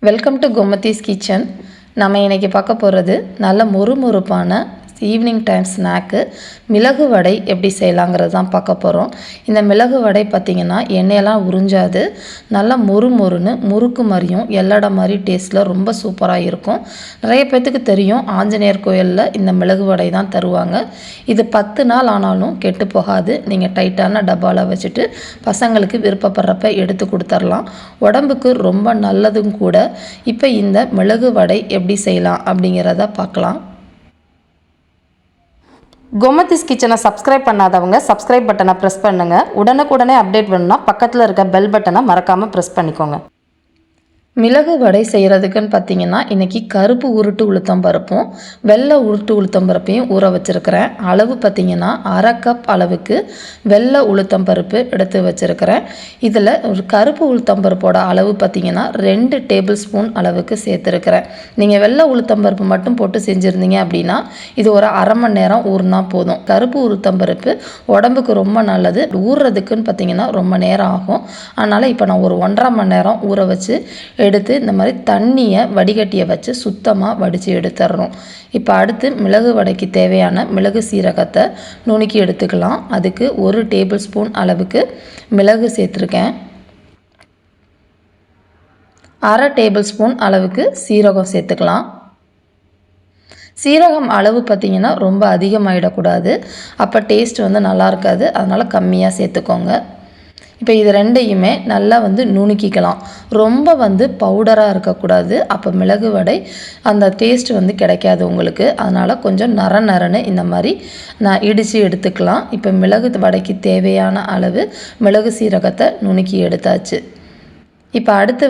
Welcome to Gomathi's kitchen. நம்ம இன்றைக்கி பார்க்க போகிறது நல்ல மொறுமொறுப்பான ஈவினிங் டைம் ஸ்நாக்கு மிளகு வடை எப்படி செய்யலாங்கிறது தான் பார்க்க போகிறோம். இந்த மிளகு வடை பார்த்திங்கன்னா எண்ணெயெல்லாம் உறிஞ்சாது, நல்லா மொறுமொறுன்னு முறுக்கு மாதிரியும் எல்லடை மாதிரி டேஸ்ட்டில் ரொம்ப சூப்பராக இருக்கும். நிறைய பேர்த்துக்கு தெரியும், ஆஞ்சநேயர் கோயிலில் இந்த மிளகு வடை தான் தருவாங்க. இது 10 நாள் ஆனாலும் கெட்டு போகாது. நீங்கள் டைட்டான டப்பாவில் வச்சுட்டு பசங்களுக்கு விருப்பப்படுறப்ப எடுத்து கொடுத்துர்லாம். உடம்புக்கு ரொம்ப நல்லதும் கூட. இப்போ இந்த மிளகு வடை எப்படி செய்யலாம் அப்படிங்கிறத பார்க்கலாம். கோமதிஸ் கிச்சனை சப்ஸ்கிரைப் பண்ணாதவங்க சப்ஸ்கிரைப் பட்டனை ப்ரெஸ் பண்ணுங்கள். உடனுக்குடனே அப்டேட் வேணும்னா பக்கத்தில் இருக்க பெல் பட்டனை மறக்காமல் ப்ரெஸ் பண்ணிக்கோங்க. மிளகு வடை செய்கிறதுக்குன்னு பார்த்திங்கன்னா இன்றைக்கி கருப்பு உருட்டு உளுத்தம் பருப்பும் வெள்ளை உருட்டு உளுத்தம் பருப்பையும் ஊற வச்சுருக்கிறேன். அளவு பார்த்திங்கன்னா 1/2 கப் அளவுக்கு வெள்ளை உளுத்தம் பருப்பு எடுத்து வச்சுருக்கிறேன். இதில் ஒரு கருப்பு உளுத்தம் பருப்போட அளவு பார்த்திங்கன்னா 2 டேபிள் ஸ்பூன் அளவுக்கு சேர்த்துருக்கிறேன். நீங்கள் வெள்ளை உளுத்தம் பருப்பு மட்டும் போட்டு செஞ்சுருந்தீங்க அப்படின்னா இது ஒரு 1/2 மணி நேரம் ஊறினா போதும். கருப்பு உளுத்தம் பருப்பு உடம்புக்கு ரொம்ப நல்லது. ஊறுறதுக்குன்னு பார்த்திங்கன்னா ரொம்ப நேரம் ஆகும். அதனால் இப்போ நான் ஒரு 1.5 மணி நேரம் ஊற வச்சு எடுத்து இந்த மாதிரி தண்ணியை வடிகட்டியை வச்சு சுத்தமாக வடித்து எடுத்துடணும். இப்போ அடுத்து மிளகு வடைக்கு தேவையான மிளகு சீரகத்தை நுணுக்கி எடுத்துக்கலாம். அதுக்கு 1 டேபிள் ஸ்பூன் அளவுக்கு மிளகு சேர்த்துருக்கேன். 1/2 டேபிள் ஸ்பூன் அளவுக்கு சீரகம் சேர்த்துக்கலாம். சீரகம் அளவு பார்த்திங்கன்னா ரொம்ப அதிகமாகிடக்கூடாது, அப்போ டேஸ்ட் நல்லா இருக்காது. அதனால் கம்மியாக சேர்த்துக்கோங்க. இப்போ இது ரெண்டையுமே நல்லா நுணுக்கிக்கலாம். ரொம்ப பவுடராக இருக்கக்கூடாது, அப்போ மிளகு வடை அந்த டேஸ்ட் கிடைக்காது உங்களுக்கு. அதனால் கொஞ்சம் நரன்னு இந்த மாதிரி நான் இடித்து எடுத்துக்கலாம். இப்போ மிளகு வடைக்கு தேவையான அளவு மிளகு சீரகத்தை நுணுக்கி எடுத்தாச்சு. இப்போ அடுத்து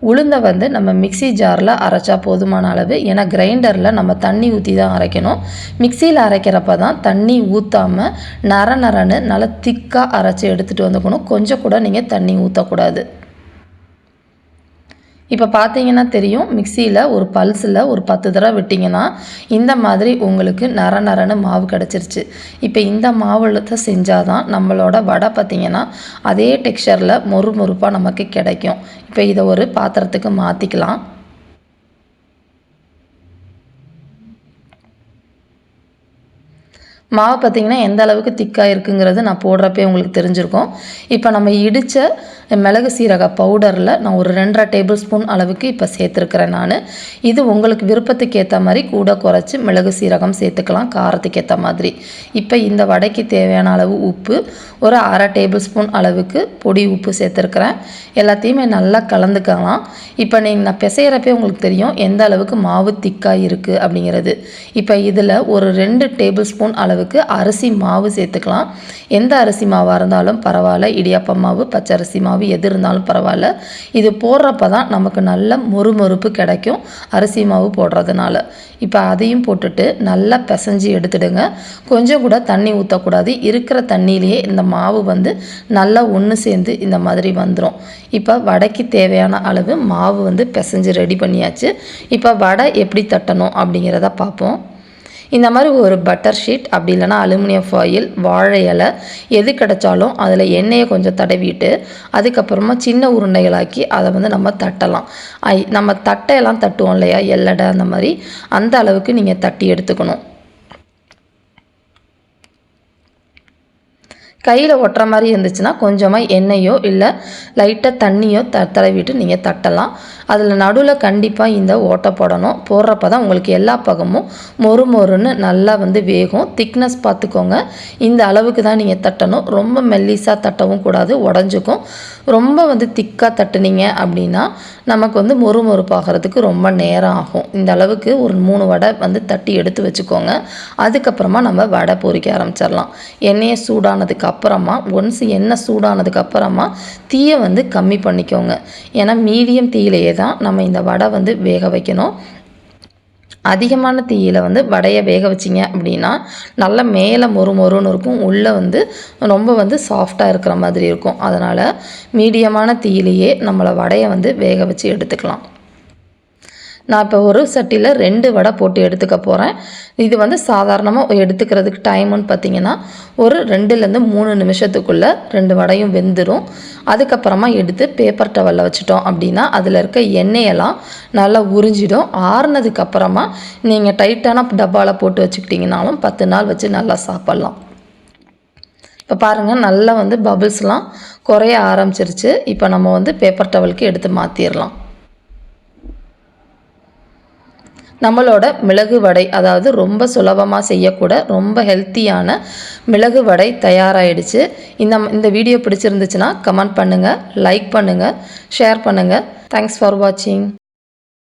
உளுந்தை நம்ம மிக்சி ஜாரில் அரைச்சா போதுமான அளவு. ஏன்னா கிரைண்டரில் நம்ம தண்ணி ஊற்றி தான் அரைக்கணும். மிக்சியில் அரைக்கிறப்ப தான் தண்ணி ஊற்றாமல் நரன்னு நல்லா திக்காக அரைச்சி எடுத்துகிட்டு வந்துக்கணும். கொஞ்சம் கூட நீங்கள் தண்ணி ஊற்றக்கூடாது. இப்போ பார்த்தீங்கன்னா தெரியும், மிக்சியில் ஒரு பல்ஸில் ஒரு 10 தடவை விட்டிங்கன்னா இந்த மாதிரி உங்களுக்கு நரன்னு மாவு கிடச்சிருச்சு. இப்போ இந்த மாவில் செஞ்சால் தான் நம்மளோட வடை பார்த்திங்கன்னா அதே டெக்ஸ்சரில் மொறுமொறுப்பாக நமக்கு கிடைக்கும். இப்போ இதை ஒரு பாத்திரத்துக்கு மாற்றிக்கலாம். மாவு பார்த்திங்கன்னா எந்த அளவுக்கு திக்காக இருக்குங்கிறது நான் போடுறப்பே உங்களுக்கு தெரிஞ்சிருக்கும். இப்போ நம்ம இடித்த மிளகு சீரக பவுடரில் நான் ஒரு 2.5 டேபிள் ஸ்பூன் அளவுக்கு இப்போ சேர்த்துருக்கிறேன் நான். இது உங்களுக்கு விருப்பத்துக்கு ஏற்ற மாதிரி கூட குறைச்சி மிளகு சீரகம் சேர்த்துக்கலாம், காரத்துக்கு ஏற்ற மாதிரி. இப்போ இந்த வடைக்கு தேவையான அளவு உப்பு, ஒரு 1/2 டேபிள் ஸ்பூன் அளவுக்கு பொடி உப்பு சேர்த்துருக்கிறேன். எல்லாத்தையுமே நல்லா கலந்துக்கலாம். இப்போ நான் பிசைகிறப்பே உங்களுக்கு தெரியும் எந்த அளவுக்கு மாவு திக்காக இருக்குது அப்படிங்கிறது. இப்போ இதில் ஒரு 2 டேபிள் ஸ்பூன் அளவுக்கு அரிசி மாவு சேர்த்துக்கலாம். எந்த அரிசி மாவாக இருந்தாலும் பரவாயில்ல, இடியாப்ப மாவு, பச்சரிசி மாவு எது இருந்தாலும் பரவாயில்ல. இது போடுறப்ப தான் நமக்கு நல்ல மொறுமொறுப்பு கிடைக்கும் அரிசி மாவு போடுறதுனால. இப்போ அதையும் போட்டுட்டு நல்லா பிசைஞ்சு எடுத்துடுங்க. கொஞ்சம் கூட தண்ணி ஊற்றக்கூடாது. இருக்கிற தண்ணியிலேயே இந்த மாவு நல்லா ஒன்று சேர்ந்து இந்த மாதிரி வந்துடும். இப்போ வடைக்கு தேவையான அளவு மாவு பிசைஞ்சு ரெடி பண்ணியாச்சு. இப்போ வடை எப்படி தட்டணும் அப்படிங்கிறத பார்ப்போம். இந்த மாதிரி ஒரு பட்டர் ஷீட், அப்படி இல்லைனா அலுமினியம் ஃபாயில், வாழை இலை எது கிடைச்சாலும் அதில் எண்ணெயை கொஞ்சம் தடவிட்டு அதுக்கப்புறமா சின்ன உருண்டைகளாக்கி அதை நம்ம தட்டலாம். நம்ம தட்டையெல்லாம் தட்டுவோம் இல்லையா, எல்லடை அந்த மாதிரி, அந்த அளவுக்கு நீங்கள் தட்டி எடுத்துக்கணும். கையில் ஒட்டுற மாதிரி இருந்துச்சுன்னா கொஞ்சமாக எண்ணெயோ இல்லை லைட்டாக தண்ணியோ தடவிட்டு நீங்கள் தட்டலாம். அதில் நடுவில் கண்டிப்பாக இந்த ஓட்டை போடணும். போடுறப்ப தான் உங்களுக்கு எல்லா பக்கமும் மொறுன்னு நல்லா வேகும். திக்னஸ் பார்த்துக்கோங்க. இந்த அளவுக்கு தான் நீங்கள் தட்டணும். ரொம்ப மெல்லிஸாக தட்டவும் கூடாது, உடஞ்சிக்கும். ரொம்ப திக்காக தட்டுனீங்க அப்படின்னா நமக்கு மொறுமொறுப்பாகிறதுக்கு ரொம்ப நேரம் ஆகும். இந்த அளவுக்கு ஒரு 3 வடை தட்டி எடுத்து வச்சுக்கோங்க. அதுக்கப்புறமா நம்ம வடை பொரிக்க ஆரம்பிச்சிடலாம். எண்ணெயை சூடானதுக்கு அப்புறமா ஒன்ஸ் எண்ணெய் சூடானதுக்கு அப்புறமா தீயை கம்மி பண்ணிக்கோங்க. ஏன்னா மீடியம் தீயிலேயே தான் நம்ம இந்த வடை வேக வைக்கணும். அதிகமான தீயில் வடையை வேக வச்சிங்க அப்படின்னா நல்லா மேலே மொறுன்னு இருக்கும், உள்ளே ரொம்ப சாஃப்டாக இருக்கிற மாதிரி இருக்கும். அதனால் மீடியமான தீயிலேயே நம்மளை வடையை வேக வச்சு எடுத்துக்கலாம். நான் இப்போ ஒரு சட்டியில் 2 வடை போட்டு எடுத்துக்க போகிறேன். இது வந்து சாதாரணமாக எடுத்துக்கிறதுக்கு டைமுன்னு பார்த்தீங்கன்னா ஒரு 2லேருந்து 3 நிமிஷத்துக்குள்ளே 2 வடையும் வெந்துடும். அதுக்கப்புறமா எடுத்து பேப்பர் டவலில் வச்சுட்டோம் அப்படின்னா அதில் இருக்க எண்ணெயெல்லாம் நல்லா உறிஞ்சிடும். ஆறுனதுக்கப்புறமா நீங்கள் டைட்டான டப்பாவில் போட்டு வச்சுக்கிட்டிங்கனாலும் 10 நாள் வச்சு நல்லா சாப்பிட்லாம். இப்போ பாருங்கள் நல்லா வந்து பபிள்ஸ்லாம் குறைய ஆரம்பிச்சிருச்சு. இப்போ நம்ம வந்து பேப்பர் டவலுக்கு எடுத்து மாற்றிடலாம். நம்மளோட மிளகு வடை, அதாவது ரொம்ப சுலபமாக செய்யக்கூட ரொம்ப ஹெல்த்தியான மிளகு வடை தயாராகிடுச்சு. இந்த வீடியோ பிடிச்சிருந்துச்சுன்னா கமெண்ட் பண்ணுங்கள், லைக் பண்ணுங்கள், ஷேர் பண்ணுங்கள். தேங்க்ஸ் ஃபார் வாட்சிங்.